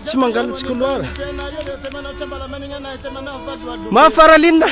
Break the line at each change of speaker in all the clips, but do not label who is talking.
tsy mangalatsika loara mahafaralinina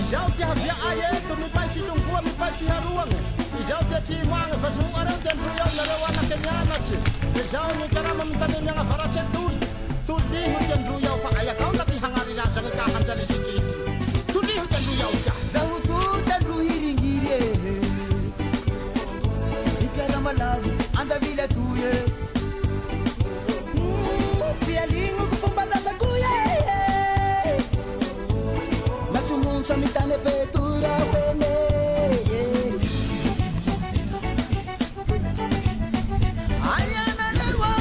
Izao tia havia aeto mipai filongoa mipai fiharoagna izao tia timoagna vazoareo tia androiao nareo anaka mianatry izao ny karama mitany miagna varatry atoly toliho tia androiao fa ayakao ndaty hagnarirajagna ka hanjalisikity toliho tia androiao ka
zaho tota androhiringire ny karama lavitsy andavily atoye tsy alignoko fombalazakoye mitane petura wene ayana lewa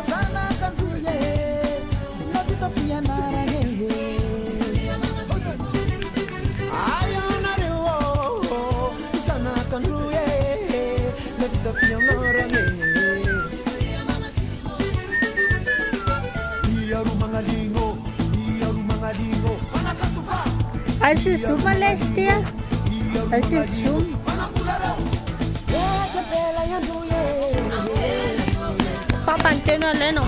sana kanduye na vita fianara ayana lewa sana kanduye na vita fianara iaru mangalingo
Asyik zoom les dia. Asyik zoom. Papantin na leno.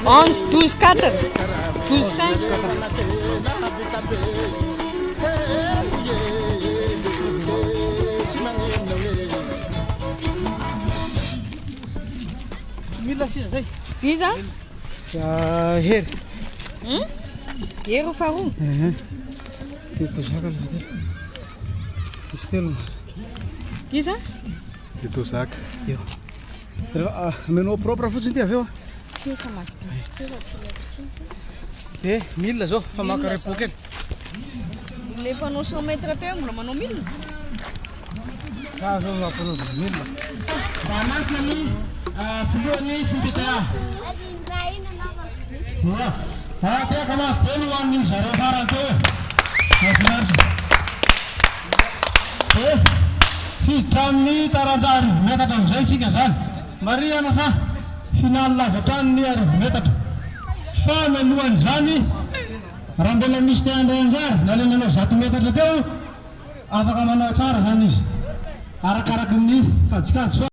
11, 12, 4, 12, 5.
Mila sisa zay.
Iza?
Hery.
Hery faharoa.
Teto zaka aloha telo. Misy telo.
Iza?
Teto zaka. Eo. Menao propre fotsiny ty avy eo. Mila zao fa maka ray pokely.
Le mpanao 100 mètres teo mbola manao 1000.
Zao mampanao mila.
Seluruhnya Sintita. Hati kemas peluang ni sarasaran tu. Hitam ni tarajar metode saya sih kesan. Maria nafa final lah hutan ni ada metode. Menuan zani. Rambelan mesti anda anjar. Lalu nelo 1 meter lebih. Apakah mana cara zani? Arak-arak ini kat.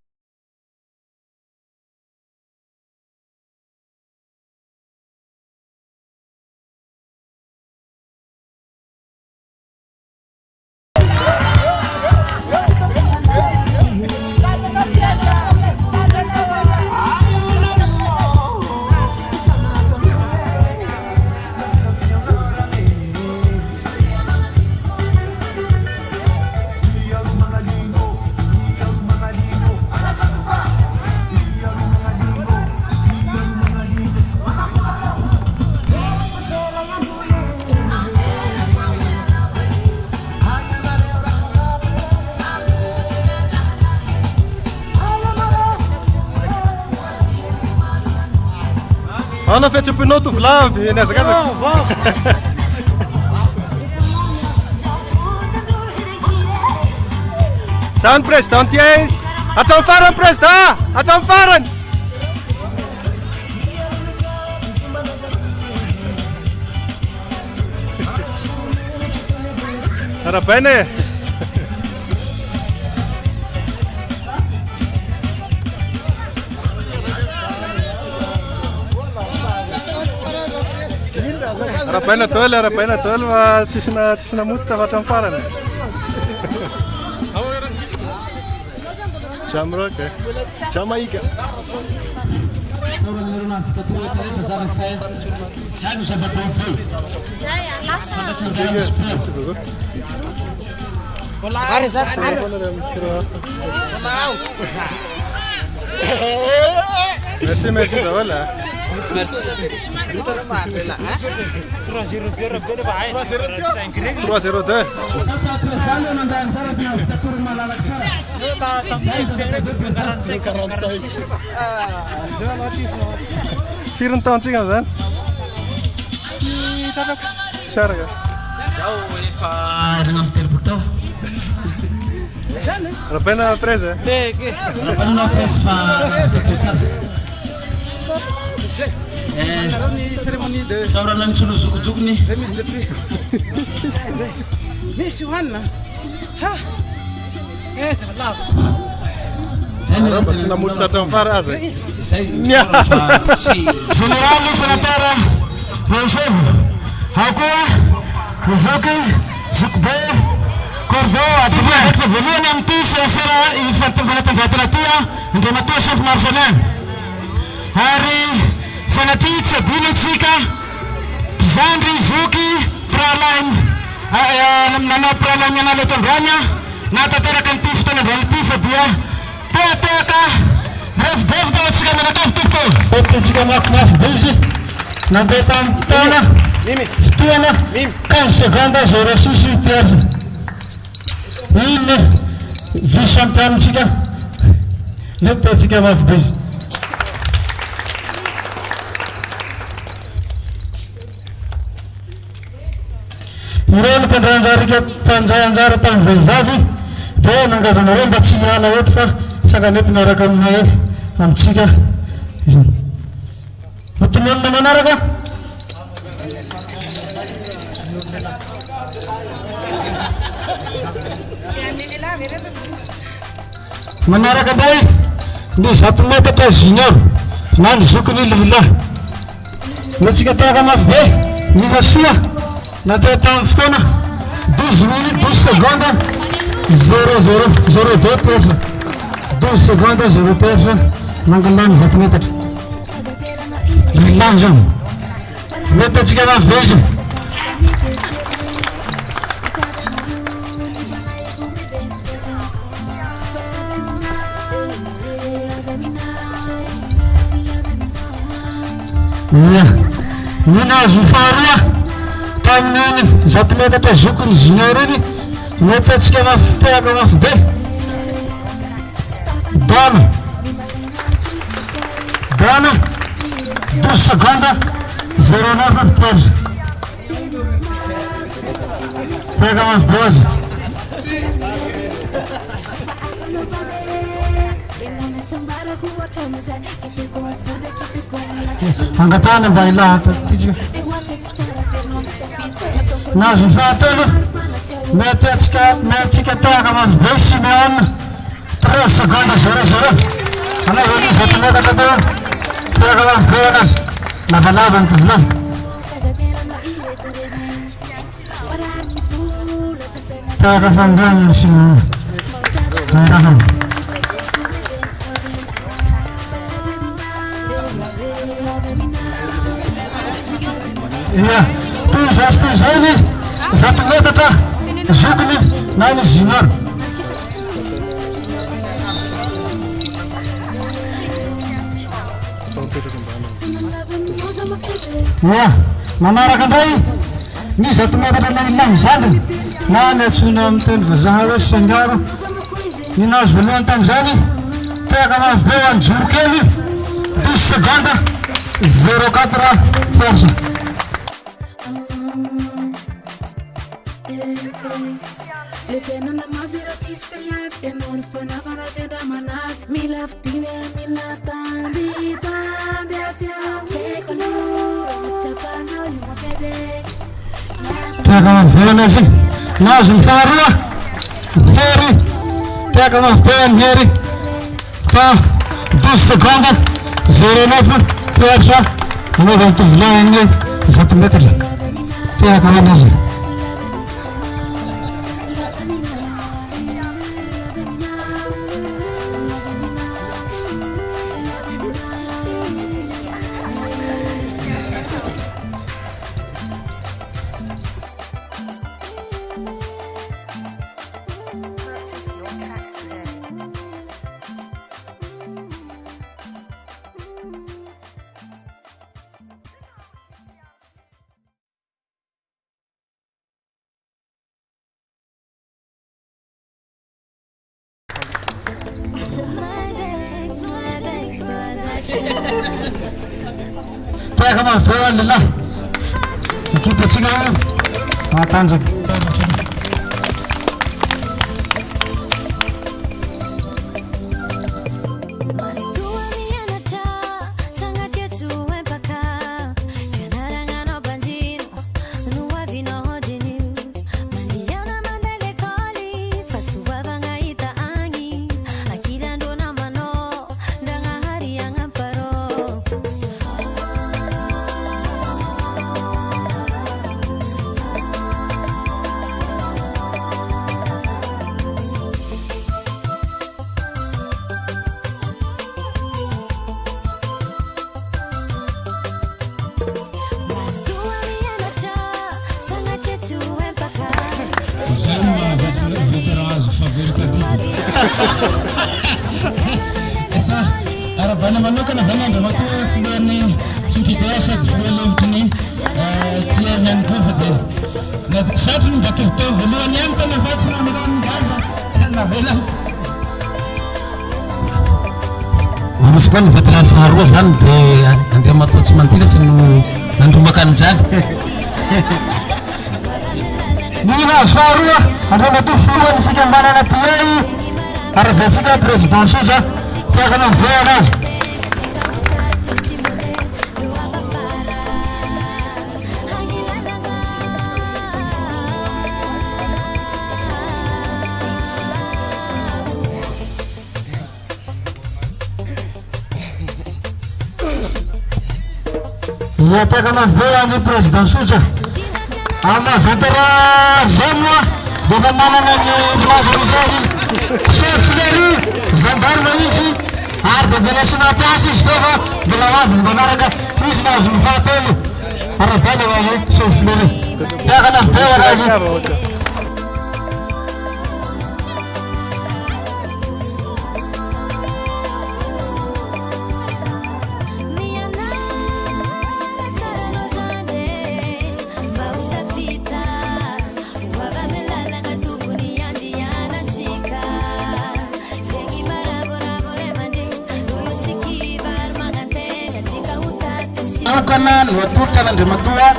Ana fece o pinoto Vlad nessa casa. Sound press, don't you? Atau faran press dah. Atau faran. Harapannya. Harapannya tol, cisna musta vatan faran. Jamrock, Jamaica. Merci, voilà.
Merci.
302. Sirun tahun sih kan? Cara kan?
Dengan terputus.
Rapena presa.
Rapena presa. Seorang lagi sudah suku nih.
Ini Suhana. Hah? Janganlah.
Saya mau catatan faras.
General Senatara Joseph Hakua Kuzuki Zukbe Kordo atiba hekla volume amti sesera infantil vanatan zatiratia ndematua chef marshalen hari sanatit sabuni chika Zandri Zuki Praline nana Praline yana letonranya natatera kantifta na bantifa dia Teka Ref Devda chika manakaf tupo Oke chika maknaf bezi na betam tana tuana kan seganda zora susi tiaza ini vice-champion chika lepa chika maf bezi Irony mpanjanjara tamin'ny vehivavy dia nangavanareo mba tsy miala eto fa saka nety miaraka aminay amintsika motomonina manaraka manaraka ndray ny 100 metatra junior na ny zokiny lehilahy Natsika tahaka mafy be miza soa natao tamin'ny fotoana 12 minutes 12 secondes 0-0-0-2 persa 12 secondes 0 persa mangalany 20 metatra lany zao mety atsika mafy be izy nina azo faharoa tamin'ny 100 metatra zokony junior iny mety atsika mafitehaka mafy be dana 12 secondes 0-9 persa tehaka mafy be azy angatana mba ilahatra tytsika nazo fahatelo mety atsika tahaka mafy be Simeon 13 secondes 0-0 anaovany 7 metatra teo tahaka mafy be anazy lavalava ny tovolany tahaka fangana Simeon rahany ia toy zasy toy zany 100 metatra zokony na ny junior ia manaraka indray ny 100 metatra lanilany zany na ny atsona amin'ny teny vazaha hoe sangaro ny nazo voalohany tamin'izany tehaka mafy be ho an'ny joro kely 12 secondes 0-4 persa tehaka mafy be anazy nazo ny faharoa hery tehaka mafy be any hery fa 12 secondes 0-9 persa anaova ny tovolany 100 metatra tehaka anazy tehaka mafy be any lehilahy ekipatsika mahatanjaka esa arabana manokana vanandra mato filohan'ny fimpidasa dy filohan'ny ohatriny tiany any koa fa dia satrony mba kivitao voalohany ihany tana fatsy namirany ngamba navela misy koa ny vatana faharoa zany dia andeha matoa tsy mantilatsy no nandromakan'izany nina azo faharoa andrea matoa filohan'ny fikambanana tiay arabentsika président soja tehaka mafy be anazy Ia tega mazbe ny président Sotra. Ama vantara Zamwa defa manana ny place misy azy. Chef Lery gendarme izy ary de mbola sy nampiasa izy teo fa mbola azy manaraka izy nahazo ny fahatelo. Arabana hoany Chef Lery. Tega mazbe azy. Kana niwaturka na Ndematua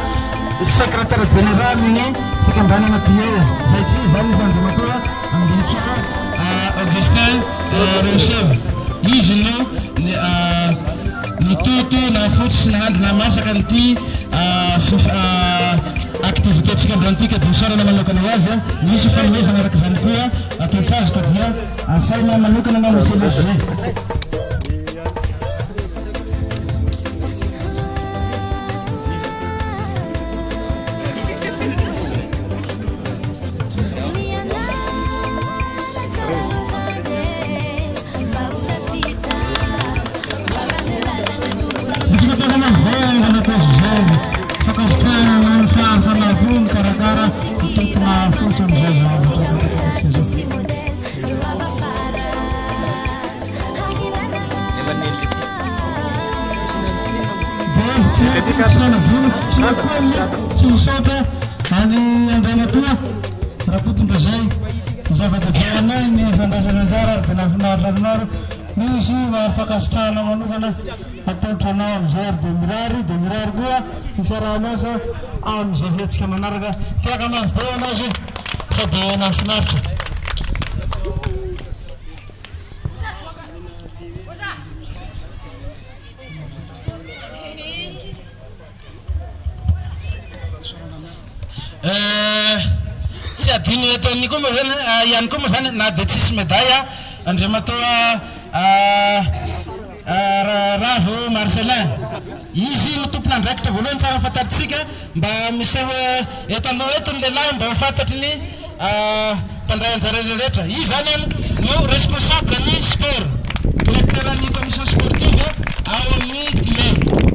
secretary general ni fikambana pia zaidi zani za Ndematua ambichwa Augustin Rousseau yizini ni tutu na futs na hand na masakanti activité tsikambrantika dusara na manokana waza nisy fanomeza na rakazany koa atakazy ko dia asaina manokana na moselazy. Soka ani Ndematua raputumba zay zava-dehibe ny fandraisana anjara tena finarinarinaro misy mahafakasitrahana manokana ataotranao amin'izay de mirary koa ny fiaraha-miasa amin'izay hetsika manaraka tiaka mavy be anazy fa de nahafinaritra. Sy adiny ataony koa moa zany ihany koa moa zany na de tsisy médaille Ndematua Ravo Marcelin izy no tompona andraikitra voalohany tsara fantaritsika mba miseho eto aloha eto ny lehilahy mba ho fantatry ny mpandray anjara rehetra. Izy zany no responsable ny sport directeur ny commission sportive ao amin'ny DIE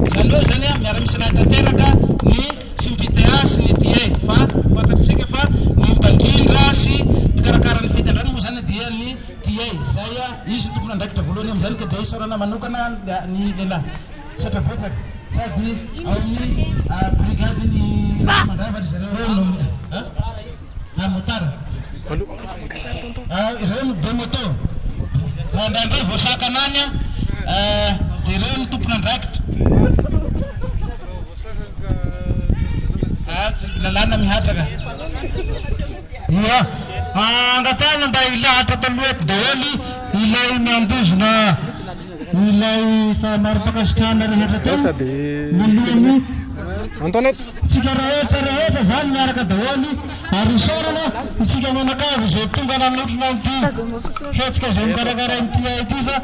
zany hoe zany miara-misy raha tanteraka ny fimpita sy ny DIE fa fantatritsika fa ny mpandrindra sy mikarakara ny fitandrano moa zany dia ny DIE zay izy tompona andraikitra voalohany am'zany ka dia isaorana manokana ny lehilahy satra betsaka sady ao amin'ny brigade ny mandravatra zareo no motara ireo no de moto ndraindray voasaka anany dia ireo no tompona andraikitra tsy lalàna mihatraka. Ia angatana mba ilahatra taloety daholo ilay miambozona ilay famaro-pakasitrahana rehetra teo milohany tsika rehetra zany miaraka daholo ary isaorana itsika manakavy izay tonga nanotrona an'ity hetsika izay mikarakara an'ity ity fa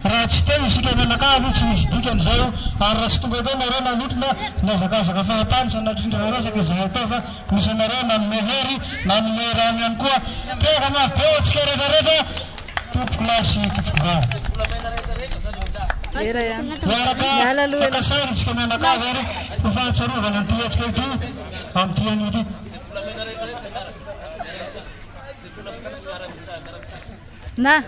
raha tsy teo isika manakavy tsy misy dikan'izao ary raha tsy tonga teo nareo nanotrona nazakazaka fahatany sanatrindra resaka izay atao fa misy anareo nanome hery nanome rano ihany koa tega mafy be atsika rehetrarehetra tompoko lahy sy tompoko vavy. Miaraka fakasary isika mianakavy ary ho fahatsarovana an'ity hetsika ity amin'ity anio ity.
Na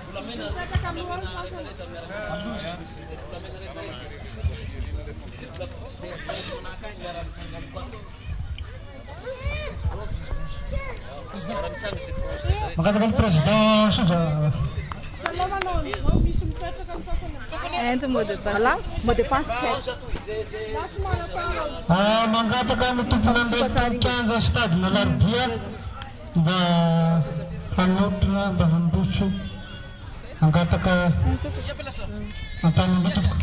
makatakan président Sotra
ento mot de passe check
mangataka ny tompona andraikitra stade na Laribia mba hanotrona mba handotso angataka antany mba tompoko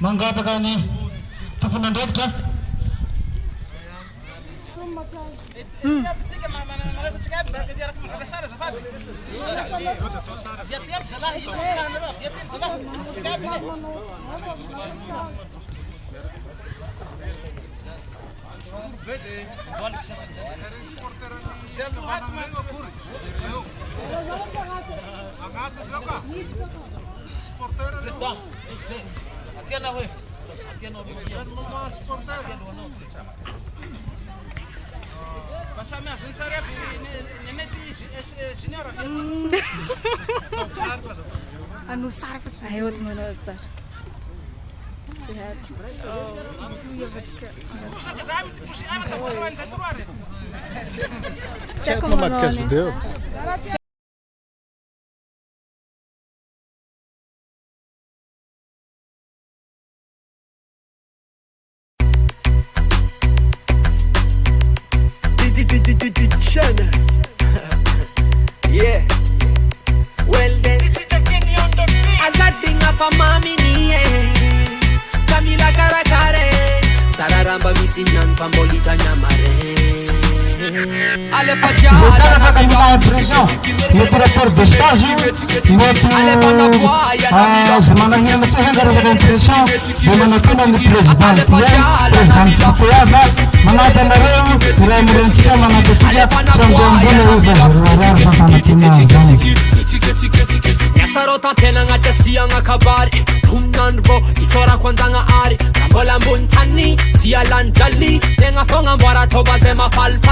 mangataka ny tompona andraikitra
Ayaw at manood sir. Check mo manood.
Yeah. Well then, as I think of a mommy niye, Camila Karakare, Sararamba misinyan fambolita nyamare.
Cara para terminar a prisão, no diretor do estágio, semana que vem você já tem prisão, de manopina do presidente, presidente Apoiada, manata nareu, iremos tirar manata tirar,
Sarota tena ngata sianga kabari Tumnanvo isora kwanza nga ari Kambola mbuntani Siya landali Nenga fonga mbwara toba zema falfa